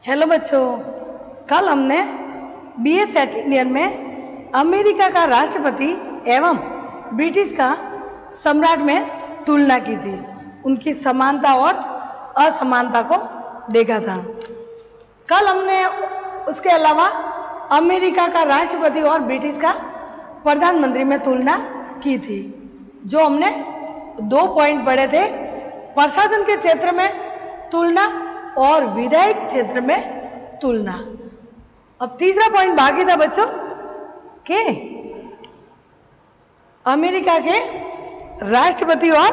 Hello बच्चों, कल हमने बीए सेट इंडियन में अमेरिका का राष्ट्रपति एवं ब्रिटिश का सम्राट में तुलना की थी। उनकी समानता और असमानता को देखा था। कल हमने उसके अलावा अमेरिका का राष्ट्रपति और ब्रिटिश का प्रधानमंत्री में तुलना की थी। जो हमने 2 पॉइंट पढ़े थे, प्रशासन के क्षेत्र में तुलना और विधायक क्षेत्र में तुलना। अब तीसरा पॉइंट बाकी था बच्चों के अमेरिका के राष्ट्रपति और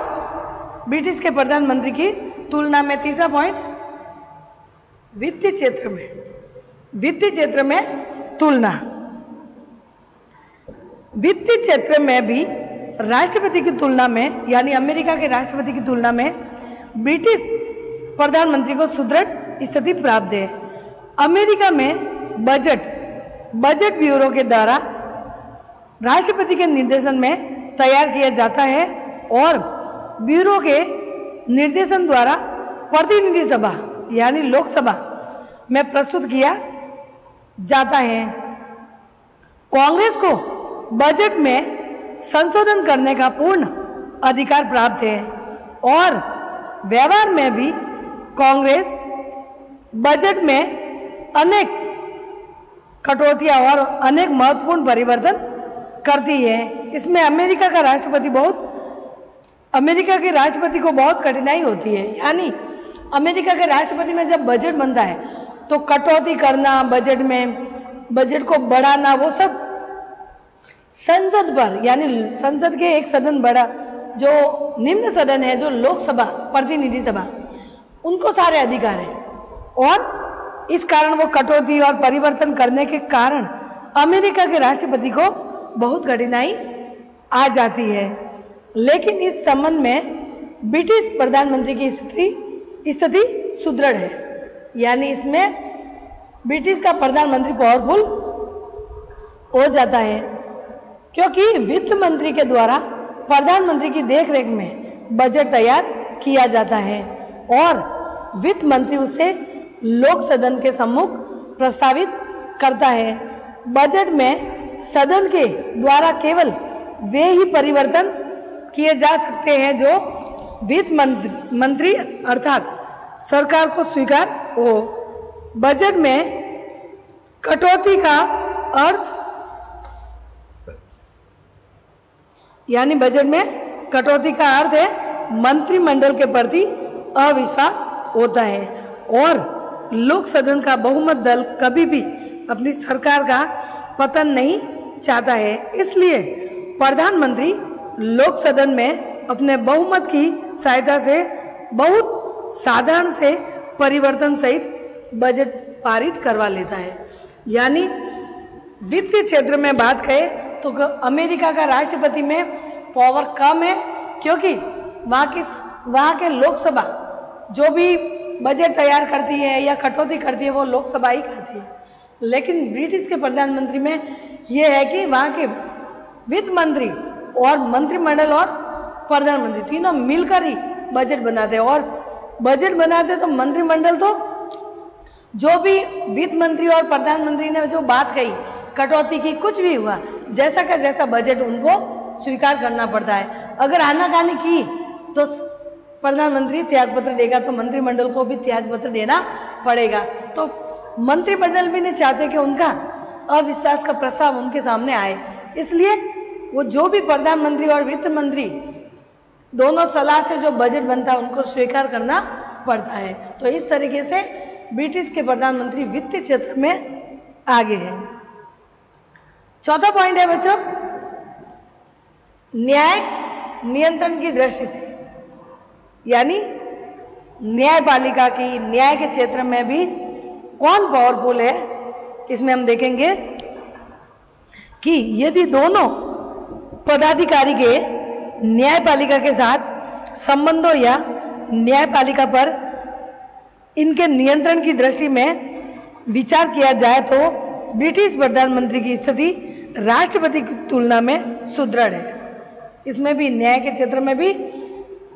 ब्रिटिश के प्रधानमंत्री की तुलना में तीसरा पॉइंट वित्तीय क्षेत्र में तुलना। वित्तीय क्षेत्र में भी राष्ट्रपति की तुलना में, यानी अमेरिका के राष्ट्रपति की तुलना में ब्रिटिश प्रधानमंत्री को सुदृढ़ स्थिति प्राप्त है। अमेरिका में बजट ब्यूरो के द्वारा राष्ट्रपति के निर्देशन में तैयार किया जाता है और ब्यूरो के निर्देशन द्वारा प्रतिनिधि सभा यानी लोकसभा में प्रस्तुत किया जाता है। कांग्रेस को बजट में संशोधन करने का पूर्ण अधिकार प्राप्त है और व्यवहार में भी कांग्रेस बजट में अनेक कटौतियां और अनेक महत्वपूर्ण परिवर्तन करती है। इसमें अमेरिका के राष्ट्रपति को बहुत कठिनाई होती है। यानी अमेरिका के राष्ट्रपति में जब बजट बनता है तो कटौती करना, बजट को बढ़ाना, वो सब संसद पर, यानी संसद के एक सदन बड़ा जो निम्न सदन है, जो लोकसभा प्रतिनिधि सभा, उनको सारे अधिकार है और इस कारण वो कटौती और परिवर्तन करने के कारण अमेरिका के राष्ट्रपति को बहुत कठिनाई आ जाती है। लेकिन इस संबंध में ब्रिटिश प्रधानमंत्री की स्थिति सुदृढ़ है। यानी इसमें ब्रिटिश का प्रधानमंत्री पावरफुल हो जाता है क्योंकि वित्त मंत्री के द्वारा प्रधानमंत्री की देखरेख में बजट तैयार किया जाता है और वित्त मंत्री उसे लोक सदन के सम्मुख प्रस्तावित करता है। बजट में सदन के द्वारा केवल वे ही परिवर्तन किए जा सकते हैं जो वित्त मंत्री अर्थात सरकार को स्वीकार हो। बजट में कटौती का अर्थ, यानी बजट में कटौती का अर्थ है मंत्रिमंडल के प्रति अविश्वास होता है और लोक सदन का बहुमत दल कभी भी अपनी सरकार का पतन नहीं चाहता है। इसलिए प्रधानमंत्री लोक सदन में अपने बहुमत की सहायता से बहुत साधारण से परिवर्तन सहित बजट पारित करवा लेता है। यानी वित्तीय क्षेत्र में बात करें तो अमेरिका का राष्ट्रपति में पावर कम है क्योंकि वहाँ के लोकसभा जो भी बजट तैयार करती है या कटौती करती है वो लोकसभा ही करती है। लेकिन ब्रिटिश के प्रधानमंत्री में ये है कि वहाँ के वित्त मंत्री और मंत्रिमंडल और प्रधानमंत्री तीनों मिलकर ही बजट बनाते हैं और बजट बनाते तो मंत्रिमंडल तो जो भी वित्त मंत्री और प्रधानमंत्री ने जो बात कही, कटौती की, कुछ भी हुआ, जैसा का जैसा बजट उनको स्वीकार करना पड़ता है। अगर आनाकानी की तो प्रधानमंत्री त्यागपत्र देगा तो मंत्रिमंडल को भी त्यागपत्र देना पड़ेगा। तो मंत्रिमंडल भी नहीं चाहते कि उनका अविश्वास का प्रस्ताव उनके सामने आए, इसलिए वो जो भी प्रधानमंत्री और वित्त मंत्री दोनों सलाह से जो बजट बनता है उनको स्वीकार करना पड़ता है। तो इस तरीके से ब्रिटिश के प्रधानमंत्री वित्तीय क्षेत्र में आगे है। चौथा पॉइंट है बच्चों, न्याय नियंत्रण की दृष्टि से, यानी न्यायपालिका की, न्याय के क्षेत्र में भी कौन पावरफुल है। इसमें हम देखेंगे कि यदि दोनों पदाधिकारी के न्यायपालिका के साथ संबंधों या न्यायपालिका पर इनके नियंत्रण की दृष्टि में विचार किया जाए तो ब्रिटिश प्रधानमंत्री की स्थिति राष्ट्रपति की तुलना में सुदृढ़ है। इसमें भी न्याय के क्षेत्र में भी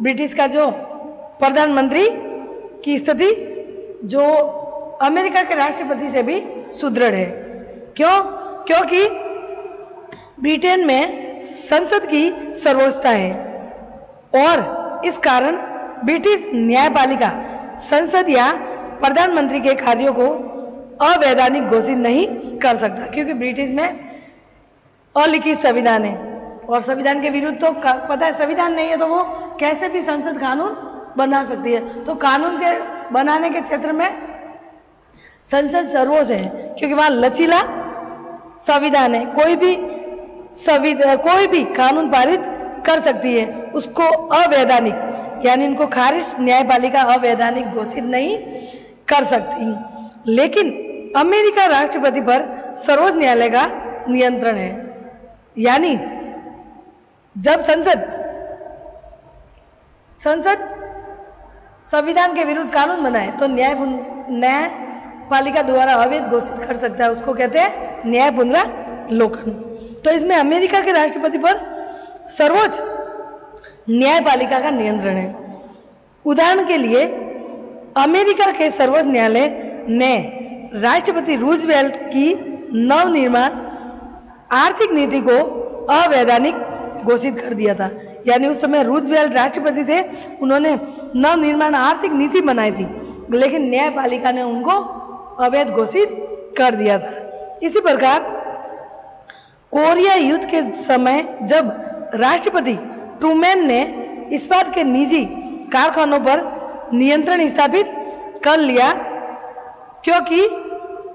ब्रिटिश का जो प्रधानमंत्री की स्थिति जो अमेरिका के राष्ट्रपति से भी सुदृढ़ है। क्यों? क्योंकि ब्रिटेन में संसद की सर्वोच्चता है और इस कारण ब्रिटिश न्यायपालिका संसद या प्रधानमंत्री के कार्यों को अवैधानिक घोषित नहीं कर सकता, क्योंकि ब्रिटिश में अलिखित संविधान है और संविधान के विरुद्ध तो पता है संविधान नहीं है तो वो कैसे भी संसद कानून बना सकती है। तो कानून के बनाने के क्षेत्र में संसद सर्वोच्च है, क्योंकि वहां लचीला संविधान है, कोई भी कानून पारित कर सकती है, उसको अवैधानिक यानी इनको खारिज न्यायपालिका अवैधानिक घोषित नहीं कर सकती। लेकिन अमेरिका राष्ट्रपति पर सर्वोच्च न्यायालय का नियंत्रण है, यानी जब संसद संविधान के विरुद्ध कानून बनाए तो न्यायपालिका द्वारा अवैध घोषित कर सकता है, उसको कहते हैं न्याय पुनरावलोकन। तो इसमें अमेरिका के राष्ट्रपति पर सर्वोच्च न्यायपालिका का नियंत्रण है। उदाहरण के लिए अमेरिका के सर्वोच्च न्यायालय ने राष्ट्रपति रूजवेल्ट की नवनिर्माण आर्थिक नीति को अवैधानिक घोषित कर दिया था। यानी उस समय रूजवेल्ट राष्ट्रपति थे, उन्होंने नवनिर्माण आर्थिक नीति बनाई थी, लेकिन न्यायपालिका ने उनको अवैध घोषित कर दिया था। इसी प्रकार कोरिया युद्ध के समय जब राष्ट्रपति ट्रूमैन ने इस्पात के निजी कारखानों पर नियंत्रण स्थापित कर लिया, क्योंकि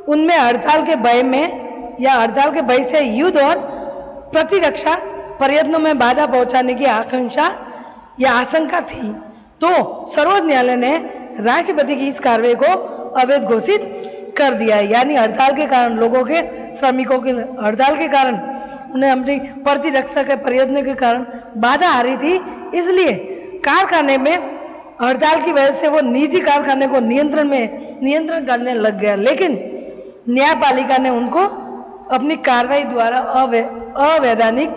उनमें हड़ताल के भय से युद्ध और प्रतिरक्षा प्रयत्नों में बाधा पहुंचाने की आशंका थी, तो सर्वोच्च न्यायालय ने राष्ट्रपति की इस कार्रवाई को अवैध घोषित कर दिया है। यानी हड़ताल के कारण श्रमिकों के हड़ताल के कारण उन्हें अपनी प्रतिरक्षा के प्रयत्नों के कारण बाधा आ रही थी, इसलिए कारखाने में हड़ताल की वजह से वो निजी कारखाने को नियंत्रण करने लग गया, लेकिन न्यायपालिका ने उनको अपनी कार्रवाई द्वारा अवैधानिक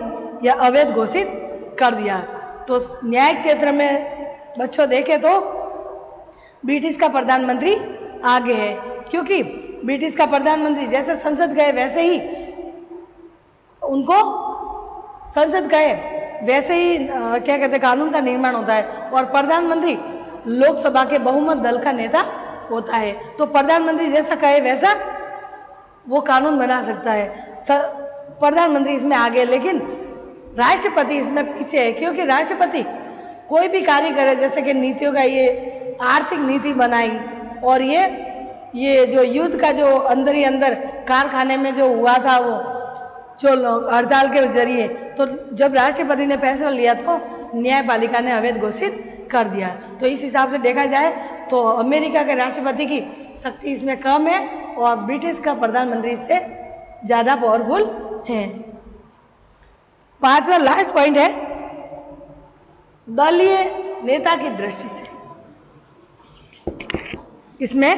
या अवैध घोषित कर दिया। तो न्याय क्षेत्र में बच्चों देखें तो ब्रिटिश का प्रधानमंत्री आगे है, क्योंकि ब्रिटिश का प्रधानमंत्री जैसे संसद गए वैसे ही क्या कहते हैं कानून का निर्माण होता है, और प्रधानमंत्री लोकसभा के बहुमत दल का नेता होता है। तो प्रधानमंत्री जैसा कहे वैसा वो कानून बना सकता है। प्रधानमंत्री इसमें आगे, लेकिन राष्ट्रपति इसमें पीछे है, क्योंकि राष्ट्रपति कोई भी कार्य करे, जैसे कि नीतियों का ये आर्थिक नीति बनाई और ये जो युद्ध का जो अंदर ही अंदर कारखाने में जो हुआ था वो जो हड़ताल के जरिए, तो जब राष्ट्रपति ने फैसला लिया तो न्यायपालिका ने अवैध घोषित कर दिया। तो इस हिसाब से देखा जाए तो अमेरिका के राष्ट्रपति की शक्ति इसमें कम है और ब्रिटिश का प्रधानमंत्री इससे ज्यादा पावरफुल है। पांचवा लास्ट पॉइंट है दलीय नेता की दृष्टि से। इसमें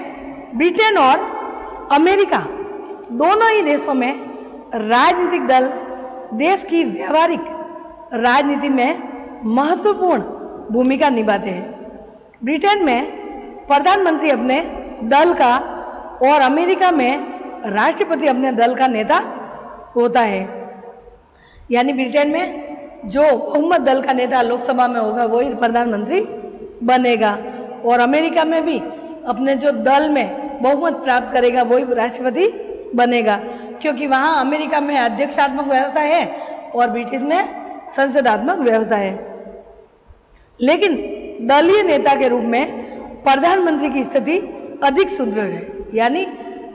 ब्रिटेन और अमेरिका दोनों ही देशों में राजनीतिक दल देश की व्यवहारिक राजनीति में महत्वपूर्ण भूमिका निभाते हैं। ब्रिटेन में प्रधानमंत्री अपने दल का और अमेरिका में राष्ट्रपति अपने दल का नेता होता है। यानी ब्रिटेन में जो बहुमत दल का नेता लोकसभा में होगा वही प्रधानमंत्री बनेगा, और अमेरिका में भी अपने जो दल में बहुमत प्राप्त करेगा वही राष्ट्रपति बनेगा, क्योंकि वहां अमेरिका में अध्यक्षात्मक व्यवस्था है और ब्रिटिश में संसदात्मक व्यवस्था है। लेकिन दलीय नेता के रूप में प्रधानमंत्री की स्थिति अधिक सुदृढ़ है, यानी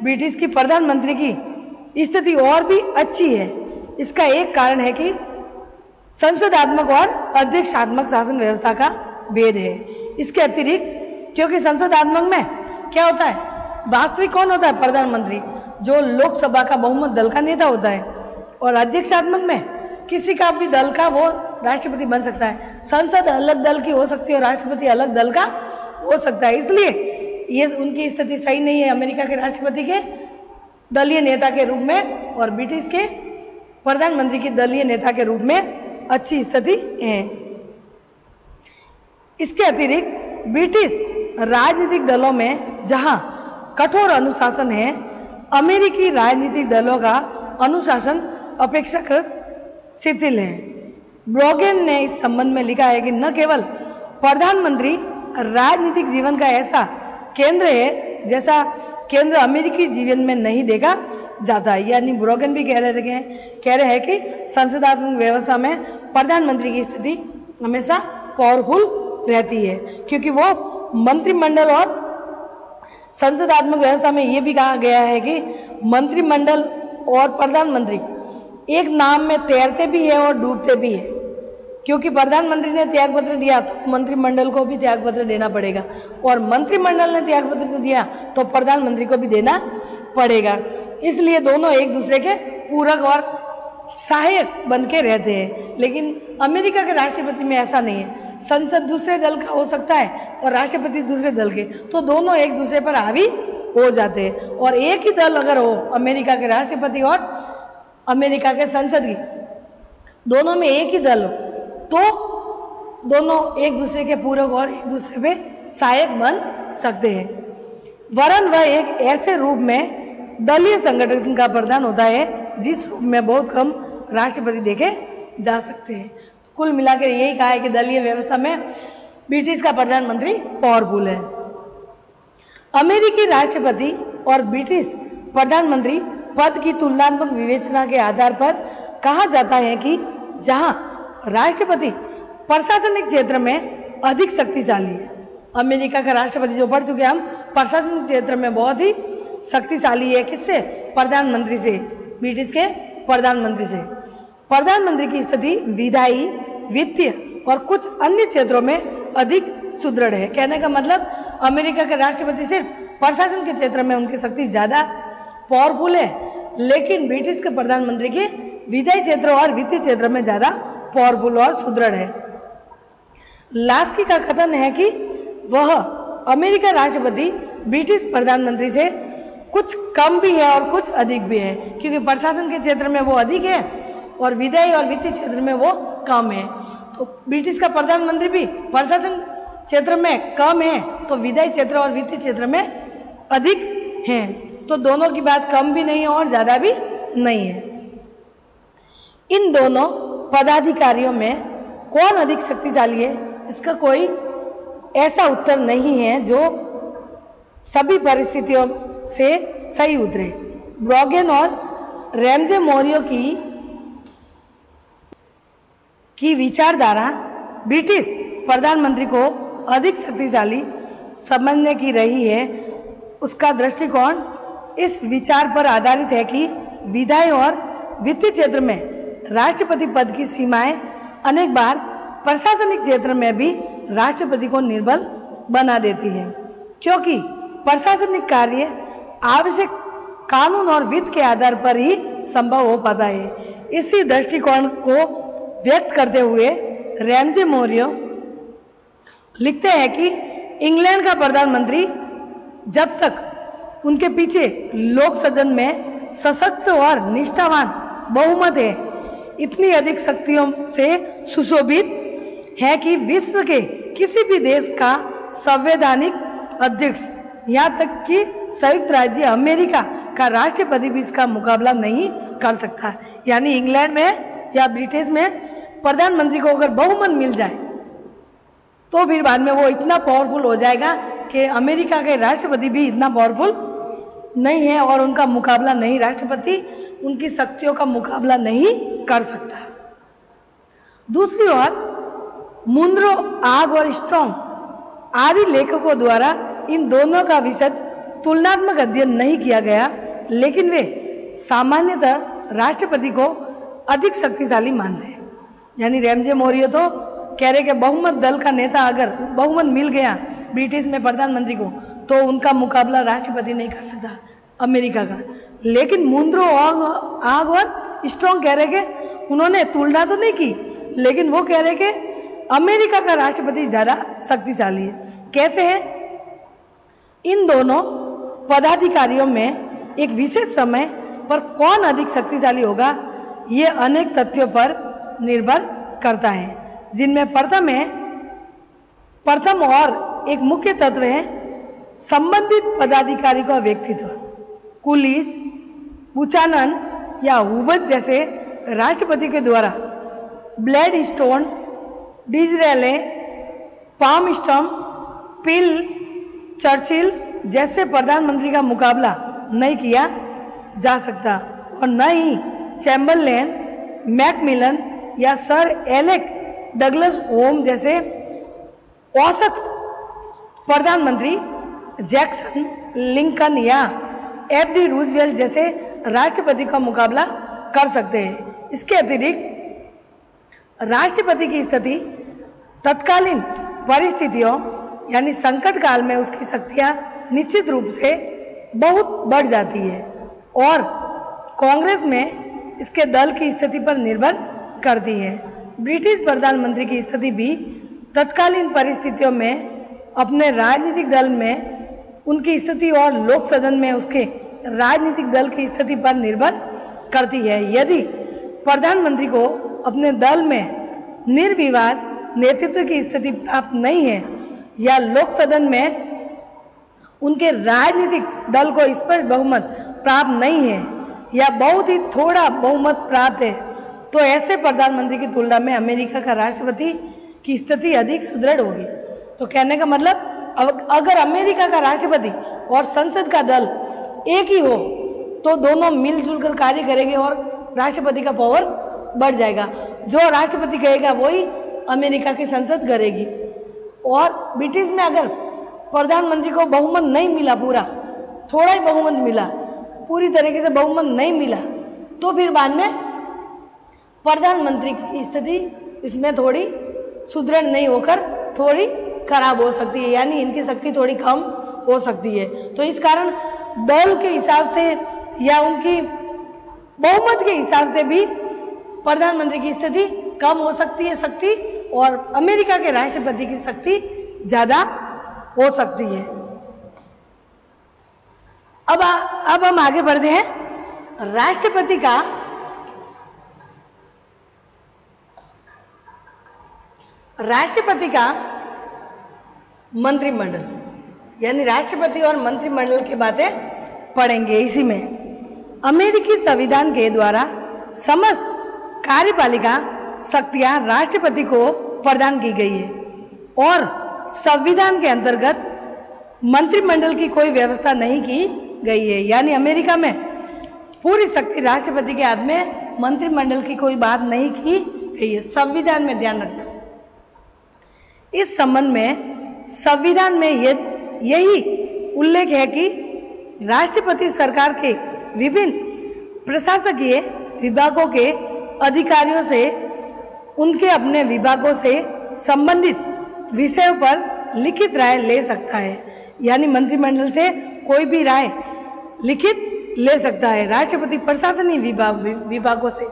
ब्रिटिश की प्रधानमंत्री की स्थिति और भी अच्छी है। इसका एक कारण है कि संसदात्मक और अध्यक्षात्मक शासन व्यवस्था का भेद है। इसके अतिरिक्त क्योंकि संसदात्मक में क्या होता है, वास्तविक कौन होता है, प्रधानमंत्री, जो लोकसभा का बहुमत दल का नेता होता है, और अध्यक्षात्मक में किसी का भी दल का वो राष्ट्रपति बन सकता है। संसद अलग दल की हो सकती है और राष्ट्रपति अलग दल का हो सकता है, इसलिए ये उनकी स्थिति सही नहीं है अमेरिका के राष्ट्रपति के दलीय नेता के रूप में, और ब्रिटिश के प्रधानमंत्री की दलीय नेता के रूप में अच्छी स्थिति है। इसके अतिरिक्त ब्रिटिश राजनीतिक दलों में जहां कठोर अनुशासन है, अमेरिकी राजनीतिक दलों का अनुशासन अपेक्षाकृत शिथिल है। ब्रोगेन ने इस संबंध में लिखा है कि न केवल प्रधानमंत्री राजनीतिक जीवन का ऐसा केंद्र है जैसा केंद्र अमेरिकी जीवन में नहीं देखा जाता है। यानी ब्रोगेन भी कह रहे हैं कि संसदात्मक व्यवस्था में प्रधानमंत्री की स्थिति हमेशा पावरफुल रहती है, क्योंकि वो मंत्रिमंडल और संसदात्मक व्यवस्था में ये भी कहा गया है कि मंत्रिमंडल और प्रधानमंत्री एक नाम में तैरते भी है और डूबते भी है, क्योंकि प्रधानमंत्री ने त्यागपत्र दिया तो मंत्रिमंडल को भी त्यागपत्र देना पड़ेगा, और मंत्रिमंडल ने त्यागपत्र दिया तो प्रधानमंत्री को भी देना पड़ेगा। इसलिए दोनों एक दूसरे के पूरक और सहायक बन के रहते हैं। लेकिन अमेरिका के राष्ट्रपति में ऐसा नहीं है, संसद दूसरे दल का हो सकता है और राष्ट्रपति दूसरे दल के, तो दोनों एक दूसरे पर हावी हो जाते हैं। और एक ही दल अगर हो, अमेरिका के राष्ट्रपति और अमेरिका के संसद की, दोनों में एक ही दल हो, तो दोनों एक दूसरे के पूरक और एक दूसरे पे सहायक बन सकते हैं। वरन वह एक ऐसे रूप में दलीय संगठन का प्रधान होता है जिस रूप में बहुत कम राष्ट्रपति देखे जा सकते हैं। कुल मिलाकर यही कहा है कि दलीय व्यवस्था में ब्रिटिश का प्रधानमंत्री पावरफुल है। अमेरिकी राष्ट्रपति और ब्रिटिश प्रधानमंत्री पद की तुलनात्मक विवेचना के आधार पर कहा जाता है कि जहां राष्ट्रपति प्रशासनिक क्षेत्र में अधिक शक्तिशाली है, अमेरिका का राष्ट्रपति जो पढ़ चुके हम, प्रशासनिक क्षेत्र में बहुत ही शक्तिशाली है। किससे? प्रधानमंत्री से, ब्रिटिश के प्रधानमंत्री से। प्रधानमंत्री की स्थिति विधायी, वित्तीय और कुछ अन्य क्षेत्रों में अधिक सुदृढ़ है। कहने का मतलब अमेरिका के राष्ट्रपति सिर्फ प्रशासन के क्षेत्र में उनकी शक्ति ज्यादा पावरफुल है, लेकिन ब्रिटिश के प्रधानमंत्री के विधायी क्षेत्र और वित्तीय क्षेत्र में ज्यादा पावरफुल और सुदृढ़ है। लास्की का कथन है कि वह अमेरिका राष्ट्रपति ब्रिटिश प्रधानमंत्री से कुछ कम भी है और कुछ अधिक भी है, क्योंकि प्रशासन के क्षेत्र में वो अधिक है और विधायी और वित्तीय क्षेत्र में वो कम है। तो ब्रिटिश का प्रधानमंत्री भी प्रशासन क्षेत्र में कम है तो विधायी क्षेत्र और वित्तीय क्षेत्र में अधिक है। तो दोनों की बात कम भी नहीं है और ज्यादा भी नहीं है। इन दोनों पदाधिकारियों में कौन अधिक शक्तिशाली है, इसका कोई ऐसा उत्तर नहीं है जो सभी परिस्थितियों से सही उतरे। ब्रोगेन और रैमजे मोरियो की विचारधारा ब्रिटिश प्रधानमंत्री को अधिक शक्तिशाली समझने की रही है। उसका दृष्टिकोण इस विचार पर आधारित है कि विधायी और वित्तीय क्षेत्र में राष्ट्रपति पद की सीमाएं अनेक बार प्रशासनिक क्षेत्र में भी राष्ट्रपति को निर्बल बना देती है, क्योंकि प्रशासनिक कार्य आवश्यक कानून और वित्त के आधार पर ही संभव हो पाता है। इसी दृष्टिकोण को व्यक्त करते हुए रैमजे मोरियो लिखते हैं कि इंग्लैंड का प्रधानमंत्री जब तक उनके पीछे लोक सदन में सशक्त और निष्ठावान बहुमत है, इतनी अधिक शक्तियों से सुशोभित है कि विश्व के किसी भी देश का संवैधानिक अध्यक्ष, यहाँ तक कि संयुक्त राज्य अमेरिका का राष्ट्रपति भी इसका मुकाबला नहीं कर सकता। यानी इंग्लैंड में या ब्रिटिश में प्रधानमंत्री को अगर बहुमत मिल जाए तो फिर बाद में वो इतना पावरफुल हो जाएगा कि अमेरिका के राष्ट्रपति भी इतना पावरफुल नहीं है और उनका मुकाबला नहीं, राष्ट्रपति उनकी शक्तियों का मुकाबला नहीं कर सकता। दूसरी ओर मुनरो, आग और स्ट्रॉन्ग आदि लेखकों द्वारा इन दोनों का विशद तुलनात्मक अध्ययन नहीं किया गया, लेकिन वे सामान्यतः राष्ट्रपति को अधिक शक्तिशाली मानते हैं। यानी रैमजे मोरियो तो कह रहे कि बहुमत दल का नेता अगर बहुमत मिल गया ब्रिटिश में प्रधानमंत्री को तो उनका मुकाबला राष्ट्रपति नहीं कर सकता अमेरिका का। लेकिन मुनरो, आग और स्ट्रॉन्ग कह रहे कि उन्होंने तुलना तो नहीं की, लेकिन वो कह रहे कि अमेरिका का राष्ट्रपति ज्यादा शक्तिशाली है। कैसे है? इन दोनों पदाधिकारियों में एक विशेष समय पर कौन अधिक शक्तिशाली होगा, ये अनेक तथ्यों पर निर्भर करता है, जिनमें प्रथम और एक मुख्य तत्व है संबंधित पदाधिकारी का व्यक्तित्व कुलीज, बुचानन या हुबच जैसे राष्ट्रपति के द्वारा ब्लैड स्टोन, डिजरेले, पामस्टम, पिल, चर्चिल जैसे प्रधानमंत्री का मुकाबला नहीं किया जा सकता और न ही चैम्बरलेन, मैकमिलन या सर एलेक डगलस होम जैसे औसत प्रधानमंत्री जैक्सन, लिंकन या एफडी रूजवेल्ट जैसे राष्ट्रपति का मुकाबला कर सकते हैं। इसके अतिरिक्त राष्ट्रपति की स्थिति तत्कालीन परिस्थितियों यानी संकट काल में उसकी शक्तियां निश्चित रूप से बहुत बढ़ जाती है और कांग्रेस में इसके दल की स्थिति पर निर्भर करती है। ब्रिटिश प्रधानमंत्री की स्थिति भी तत्कालीन परिस्थितियों में अपने राजनीतिक दल में उनकी स्थिति और लोक सदन में उसके राजनीतिक दल की स्थिति पर निर्भर करती है। यदि प्रधानमंत्री को अपने दल में निर्विवाद नेतृत्व की स्थिति प्राप्त नहीं है या लोक सदन में उनके राजनीतिक दल को स्पष्ट बहुमत प्राप्त नहीं है या बहुत ही थोड़ा बहुमत प्राप्त है तो ऐसे प्रधानमंत्री की तुलना में अमेरिका का राष्ट्रपति की स्थिति अधिक सुदृढ़ होगी। तो कहने का मतलब अगर अमेरिका का राष्ट्रपति और संसद का दल एक ही हो तो दोनों मिलजुल कर कार्य करेंगे और राष्ट्रपति का पावर बढ़ जाएगा। जो राष्ट्रपति कहेगा वही अमेरिका की संसद करेगी। और ब्रिटिश में अगर प्रधानमंत्री को बहुमत नहीं मिला, पूरा थोड़ा ही बहुमत मिला, पूरी तरीके से बहुमत नहीं मिला, तो फिर बाद में प्रधानमंत्री की स्थिति इसमें थोड़ी सुदृढ़ नहीं होकर थोड़ी खराब हो सकती है, यानी इनकी शक्ति थोड़ी कम हो सकती है। तो इस कारण दल के हिसाब से या उनकी बहुमत के हिसाब से भी प्रधानमंत्री की स्थिति कम हो सकती है शक्ति, और अमेरिका के राष्ट्रपति की शक्ति ज्यादा हो सकती है। अब हम आगे बढ़ते हैं। राष्ट्रपति का मंत्रिमंडल, यानी राष्ट्रपति और मंत्रिमंडल की बातें पढ़ेंगे। इसी में अमेरिकी संविधान के द्वारा समस्त कार्यपालिका शक्तियां राष्ट्रपति को प्रदान की गई है और संविधान के अंतर्गत मंत्रिमंडल की कोई व्यवस्था नहीं की गई है, यानी अमेरिका में पूरी शक्ति राष्ट्रपति के हाथ में, मंत्रिमंडल की कोई बात नहीं की गई है। संविधान में ध्यान रखना। इस संबंध में संविधान में यही उल्लेख है कि राष्ट्रपति सरकार के विभिन्न प्रशासकीय विभागों के अधिकारियों से उनके अपने विभागों से संबंधित विषयों पर लिखित राय ले सकता है, यानी मंत्रिमंडल से कोई भी राय लिखित ले सकता है। राष्ट्रपति प्रशासनिक विभागों से,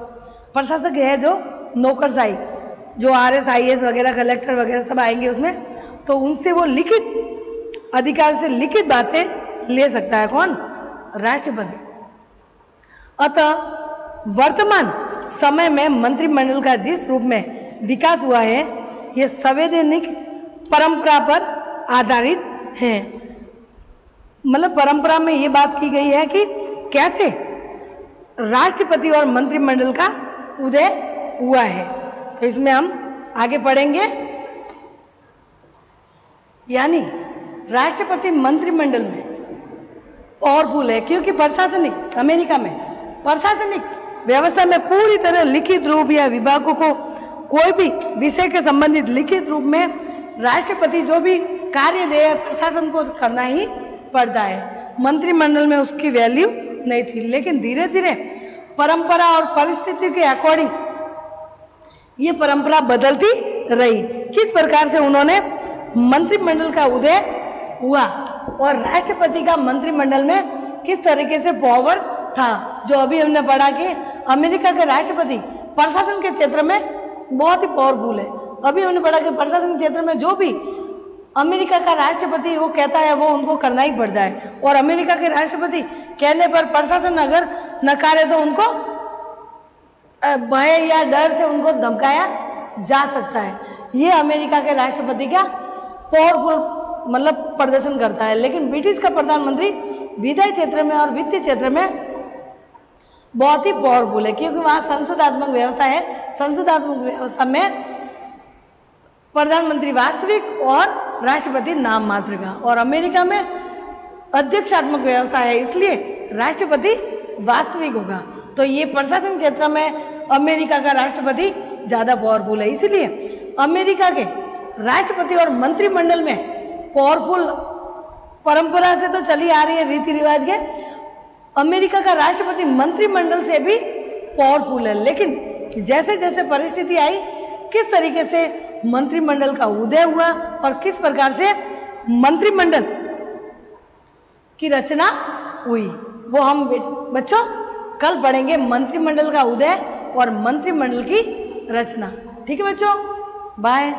प्रशासक है जो नौकरशाही, जो RS, IS वगैरह, कलेक्टर वगैरह सब आएंगे उसमें, तो उनसे वो लिखित अधिकार से लिखित बातें ले सकता है। कौन? राष्ट्रपति। अतः वर्तमान समय में मंत्रिमंडल का जिस रूप में विकास हुआ है, यह संवैधानिक परंपरा पर आधारित है। मतलब परंपरा में यह बात की गई है कि कैसे राष्ट्रपति और मंत्रिमंडल का उदय हुआ है। तो इसमें हम आगे पढ़ेंगे। यानी राष्ट्रपति मंत्रिमंडल में पावरफुल है क्योंकि प्रशासनिक, अमेरिका में प्रशासनिक व्यवस्था में पूरी तरह लिखित रूप या विभागों को कोई भी विषय के संबंधित लिखित रूप में राष्ट्रपति जो भी कार्य दे प्रशासन को करना ही पड़ता है। मंत्रिमंडल में उसकी वैल्यू नहीं थी, लेकिन धीरे धीरे परंपरा और परिस्थिति के अकॉर्डिंग ये परंपरा बदलती रही। किस प्रकार से उन्होंने मंत्रिमंडल का उदय हुआ और राष्ट्रपति का मंत्रिमंडल में किस तरीके से पावर था, जो अभी हमने पढ़ा कि अमेरिका के राष्ट्रपति प्रशासन के क्षेत्र में बहुत ही पावरफुल है। अभी हमने पढ़ा कि प्रशासन के क्षेत्र में जो भी अमेरिका का राष्ट्रपति वो कहता है वो उनको करना ही पड़ता है, और अमेरिका के राष्ट्रपति कहने पर प्रशासन अगर नकारे तो उनको भय या डर से उनको धमकाया जा सकता है। ये अमेरिका के राष्ट्रपति का पावरफुल मतलब प्रदर्शन करता है। लेकिन ब्रिटिश का प्रधानमंत्री विधायी क्षेत्र में और वित्तीय क्षेत्र में बहुत ही पावरफुल है, क्योंकि वहां संसदात्मक व्यवस्था है। संसदात्मक व्यवस्था में प्रधानमंत्री वास्तविक और राष्ट्रपति नाम मात्र का, और अमेरिका में अध्यक्षात्मक व्यवस्था है, इसलिए राष्ट्रपति वास्तविक होगा। तो ये प्रशासन क्षेत्र में अमेरिका का राष्ट्रपति ज्यादा पावरफुल है। इसलिए अमेरिका के राष्ट्रपति और मंत्रिमंडल में पावरफुल परंपरा से तो चली आ रही है रीति रिवाज के, अमेरिका का राष्ट्रपति मंत्रिमंडल से भी पावरफुल है। लेकिन जैसे जैसे परिस्थिति आई, किस तरीके से मंत्रिमंडल का उदय हुआ और किस प्रकार से मंत्रिमंडल की रचना हुई, वो हम बच्चों कल पढ़ेंगे। मंत्रिमंडल का उदय और मंत्रिमंडल की रचना। ठीक है बच्चों, बाय।